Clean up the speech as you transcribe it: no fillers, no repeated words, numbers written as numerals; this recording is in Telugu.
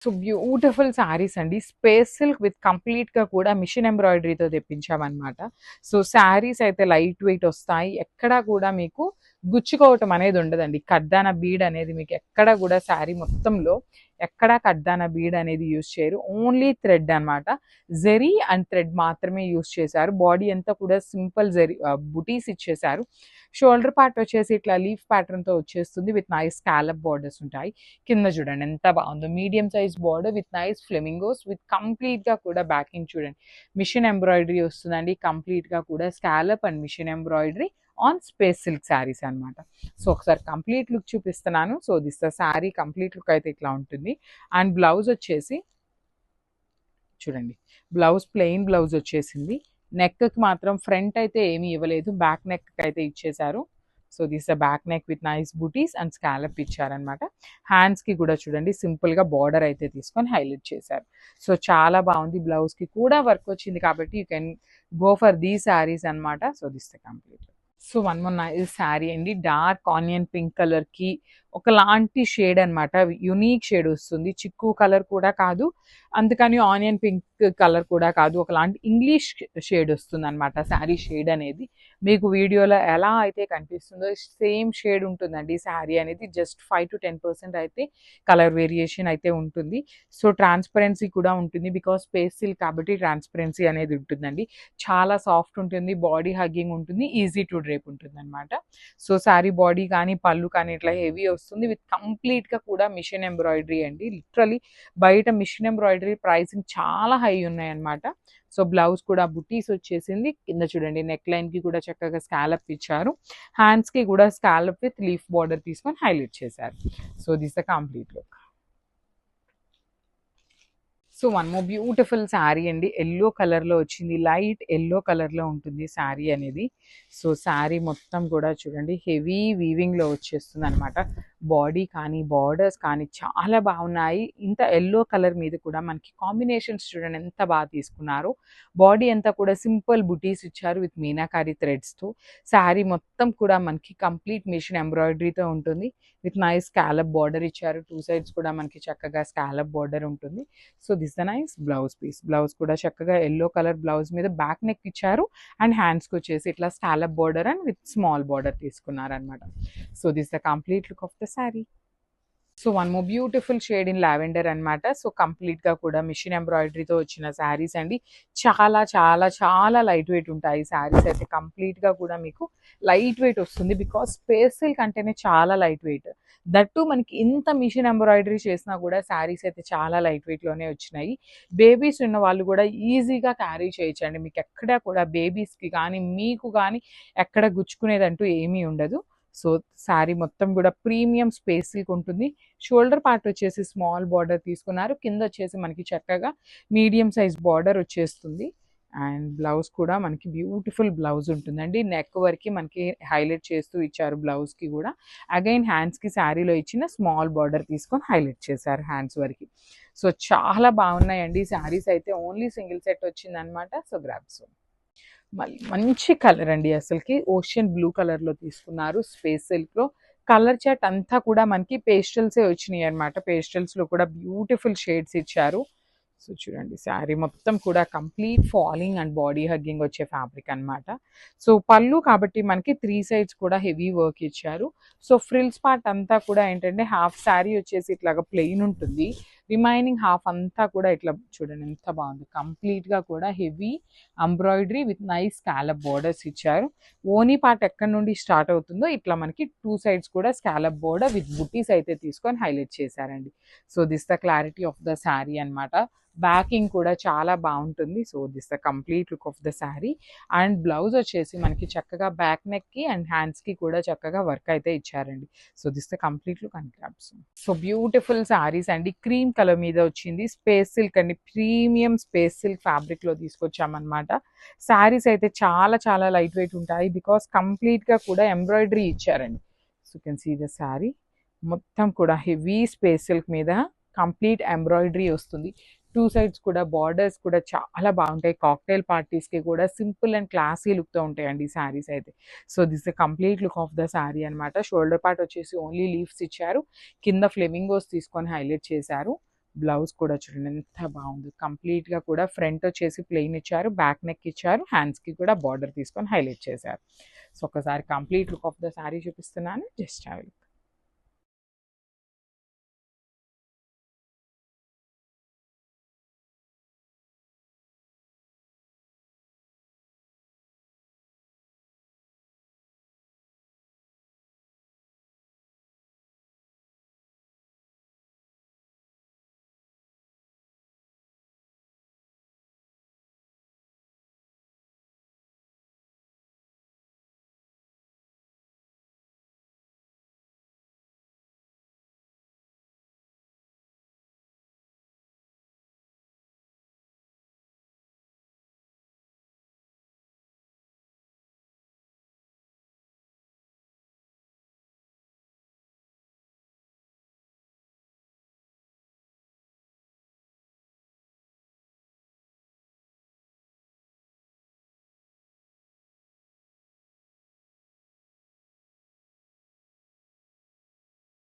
సో బ్యూటిఫుల్ శారీస్ అండి. స్పేస్ సిల్క్ విత్ కంప్లీట్‌గా కూడా మిషన్ ఎంబ్రాయిడరీతో తెప్పించామనమాట. సో శారీస్ అయితే లైట్ వెయిట్ వస్తాయి. ఎక్కడా కూడా మీకు గుచ్చుకోవటం అనేది ఉండదండి. కడ్దాన బీడ్ అనేది మీకు ఎక్కడ కూడా శారీ మొత్తంలో ఎక్కడా కడ్దాన బీడ్ అనేది యూజ్ చేయరు. ఓన్లీ థ్రెడ్ అనమాట. జెరీ అండ్ థ్రెడ్ మాత్రమే యూజ్ చేశారు. బాడీ అంతా కూడా సింపుల్ జెరీ బుటీస్ ఇచ్చేశారు. షోల్డర్ పార్ట్ వచ్చేసి ఇట్లా లీఫ్ ప్యాటర్న్‌తో వచ్చేస్తుంది. విత్ నైస్ స్కాలప్ బోర్డర్స్ ఉంటాయి. కింద చూడండి ఎంత బాగుందో, medium size border with nice flamingos with కంప్లీట్‌గా కూడా బ్యాకింగ్ చూడండి మిషన్ ఎంబ్రాయిడరీ వస్తుందండి. కంప్లీట్‌గా కూడా scallop and machine embroidery on space silk saris అనమాట. సో ఒకసారి కంప్లీట్ లుక్ చూపిస్తున్నాను. So this the sari complete look అయితే ఇట్లా ఉంటుంది. అండ్ బ్లౌజ్ వచ్చేసి చూడండి, బ్లౌజ్ ప్లెయిన్ బ్లౌజ్ వచ్చేసింది. నెక్కి మాత్రం ఫ్రంట్ అయితే ఏమీ ఇవ్వలేదు, బ్యాక్ నెక్ అయితే ఇచ్చేశారు. So this the back neck with nice booties and scallop ఇచ్చారనమాట. హ్యాండ్స్కి కూడా చూడండి సింపుల్గా బార్డర్ అయితే తీసుకొని హైలైట్ చేశారు. సో చాలా బాగుంది. బ్లౌజ్కి కూడా వర్క్ వచ్చింది కాబట్టి you can go for the saris అనమాట. So this the complete. So one more nice sari అండి. డార్క్ ఆనియన్ పింక్ కలర్కి ఒకలాంటి షేడ్ అనమాట. యునీక్ షేడ్ వస్తుంది. చిక్కు కలర్ కూడా కాదు, అందుకని ఆనియన్ పింక్ కలర్ కూడా కాదు, ఒకలాంటి ఇంగ్లీష్ షేడ్ వస్తుంది అనమాట. శారీ షేడ్ అనేది మీకు వీడియోలో ఎలా అయితే కనిపిస్తుందో సేమ్ షేడ్ ఉంటుందండి. శారీ అనేది జస్ట్ 5 to 10% అయితే కలర్ వేరియేషన్ అయితే ఉంటుంది. సో ట్రాన్స్పరెన్సీ కూడా ఉంటుంది. బికాస్ స్పేస్ సిల్క్ కాబట్టి ట్రాన్స్పరెన్సీ అనేది ఉంటుందండి. చాలా సాఫ్ట్ ఉంటుంది, బాడీ హగ్గింగ్ ఉంటుంది, ఈజీ టు డ్రేప్ ఉంటుంది అనమాట. సో శారీ బాడీ కానీ పళ్ళు కానీ ఇట్లా హెవీ వస్తుంది విత్ కంప్లీట్గా కూడా మిషన్ ఎంబ్రాయిడరీ అండి. లిటరలీ బయట మిషన్ ఎంబ్రాయిడరీ ప్రైసింగ్ చాలా హై ఉన్నాయి అనమాట. సో బ్లౌజ్ కూడా బుటీస్ వచ్చేసింది. కింద చూడండి నెక్ లైన్కి కూడా చక్కగా స్కాలప్ ఇచ్చారు. హ్యాండ్స్కి కూడా స్కాలప్ విత్ లీఫ్ బార్డర్ తీసుకొని హైలైట్ చేశారు. So this the complete look. So one more beautiful sari అండి. ఎల్లో కలర్లో వచ్చింది, లైట్ ఎల్లో కలర్లో ఉంటుంది శారీ అనేది. సో శారీ మొత్తం కూడా చూడండి హెవీ వీవింగ్లో వచ్చేస్తుంది అనమాట. బాడీ కానీ బార్డర్స్ కానీ చాలా బాగున్నాయి. ఇంత ఎల్లో కలర్ మీద కూడా మనకి కాంబినేషన్స్ చూడండి ఎంత బాగా తీసుకున్నారు. బాడీ అంతా కూడా సింపుల్ బుటీస్ ఇచ్చారు విత్ మీనాకారి థ్రెడ్స్తో. శారీ మొత్తం కూడా మనకి కంప్లీట్ మిషన్ ఎంబ్రాయిడరీతో ఉంటుంది విత్ నైస్ స్కాలప్ బార్డర్ ఇచ్చారు. 2 సైడ్స్ కూడా మనకి చక్కగా స్కాలప్ బార్డర్ ఉంటుంది. So this the nice blouse piece. Blouse కూడా చక్కగా ఎల్లో కలర్ బ్లౌజ్ మీద బ్యాక్ నెక్ ఇచ్చారు. అండ్ హ్యాండ్స్కి వచ్చేసి ఇట్లా scallop border and with small border తీసుకున్నారనమాట. So this the complete look of the sari. So one more beautiful shade in lavender అనమాట. సో కంప్లీట్గా కూడా మిషన్ ఎంబ్రాయిడరీతో వచ్చిన శారీస్ అండి. చాలా చాలా చాలా లైట్ వెయిట్ ఉంటాయి శారీస్ అయితే. కంప్లీట్గా కూడా మీకు లైట్ వెయిట్ వస్తుంది. బికాస్ స్పేస్ సిల్క్ అంటేనే చాలా లైట్ వెయిట్. దట్టు మనకి ఇంత మిషన్ ఎంబ్రాయిడరీ చేసినా కూడా శారీస్ అయితే చాలా లైట్ వెయిట్లోనే వచ్చినాయి. బేబీస్ ఉన్న వాళ్ళు కూడా ఈజీగా క్యారీ చేయొచ్చండి. మీకు ఎక్కడ కూడా బేబీస్కి కానీ మీకు కానీ ఎక్కడ గుచ్చుకునేదంటూ ఏమీ ఉండదు. సో శారీ మొత్తం కూడా ప్రీమియం స్పేస్ సిల్క్ ఉంటుంది. షోల్డర్ పార్ట్ వచ్చేసి స్మాల్ బార్డర్ తీసుకున్నారు. కింద వచ్చేసి మనకి చక్కగా మీడియం సైజ్ బార్డర్ వచ్చేస్తుంది. అండ్ బ్లౌజ్ కూడా మనకి బ్యూటిఫుల్ బ్లౌజ్ ఉంటుందండి. నెక్ వరకు మనకి హైలైట్ చేస్తూ ఇచ్చారు బ్లౌజ్కి కూడా. అగైన్ హ్యాండ్స్కి శారీలో ఇచ్చిన స్మాల్ బార్డర్ తీసుకొని హైలైట్ చేశారు హ్యాండ్స్ వరకు. సో చాలా బాగున్నాయండి శారీస్ అయితే. ఓన్లీ సింగిల్ సెట్ వచ్చిందనమాట. సో గ్రాబ్స్ మళ్ళీ మంచి కలర్ అండి. అసలుకి ఓషియన్ బ్లూ కలర్లో తీసుకున్నారు స్పేస్ సిల్క్లో. కలర్ చార్ట్ అంతా కూడా మనకి పేస్టల్సే వచ్చినాయి అనమాట. పేస్టల్స్లో కూడా బ్యూటిఫుల్ షేడ్స్ ఇచ్చారు. సో చూడండి శారీ మొత్తం కూడా complete falling and body hugging వచ్చే ఫ్యాబ్రిక్ అనమాట. సో పళ్ళు కాబట్టి మనకి 3 సైడ్స్ కూడా హెవీ వర్క్ ఇచ్చారు. సో ఫ్రిల్స్ పార్ట్ అంతా కూడా ఏంటంటే హాఫ్ శారీ వచ్చేసి ఇట్లాగా ప్లెయిన్ ఉంటుంది. రిమైనింగ్ హాఫ్ అంతా కూడా ఇట్లా చూడండి ఎంత బాగుంది. కంప్లీట్గా కూడా heavy embroidery with nice scallop borders ఇచ్చారు. ఓనీ పార్ట్ ఎక్కడి నుండి స్టార్ట్ అవుతుందో ఇట్లా మనకి 2 సైడ్స్ కూడా స్కాలప్ బోర్డర్ విత్ బుటీస్ అయితే తీసుకొని హైలైట్ చేశారండి. So this the clarity of the sari అనమాట. బ్యాకింగ్ కూడా చాలా బాగుంటుంది. So this the complete look of the sari. And blouse వచ్చేసి మనకి చక్కగా బ్యాక్ నెక్కి అండ్ హ్యాండ్స్కి కూడా చక్కగా వర్క్ అయితే ఇచ్చారండి. So this the complete look and claps. So beautiful saris అండి. క్రీమ్ కలర్ మీద వచ్చింది. స్పేస్ సిల్క్ అండి, ప్రీమియం స్పేస్ సిల్క్ ఫ్యాబ్రిక్లో తీసుకొచ్చామన్నమాట. శారీస్ అయితే చాలా చాలా లైట్ వెయిట్ ఉంటాయి. బికాస్ కంప్లీట్గా కూడా ఎంబ్రాయిడరీ ఇచ్చారండి. So you can see the sari మొత్తం కూడా హెవీ స్పేస్ సిల్క్ మీద కంప్లీట్ ఎంబ్రాయిడరీ వస్తుంది. 2 సైడ్స్ కూడా బార్డర్స్ కూడా చాలా బాగుంటాయి. కాక్టైల్ పార్టీస్కి కూడా సింపుల్ అండ్ క్లాసీ లుక్తో ఉంటాయండి ఈ శారీస్ అయితే. So this the complete look of the sari అనమాట. షోల్డర్ పార్ట్ వచ్చేసి ఓన్లీ లీవ్స్ ఇచ్చారు. కింద ఫ్లెమింగోస్ తీసుకొని హైలైట్ చేశారు. బ్లౌజ్ కూడా చూడండి ఎంత బాగుంది. కంప్లీట్గా కూడా ఫ్రంట్ వచ్చేసి ప్లెయిన్ ఇచ్చారు, బ్యాక్ నెక్ ఇచ్చారు, హ్యాండ్స్కి కూడా బార్డర్ తీసుకొని హైలైట్ చేశారు. సో ఒకసారి complete look of the sari చూపిస్తున్నాను, జస్ట్ హ్యావ్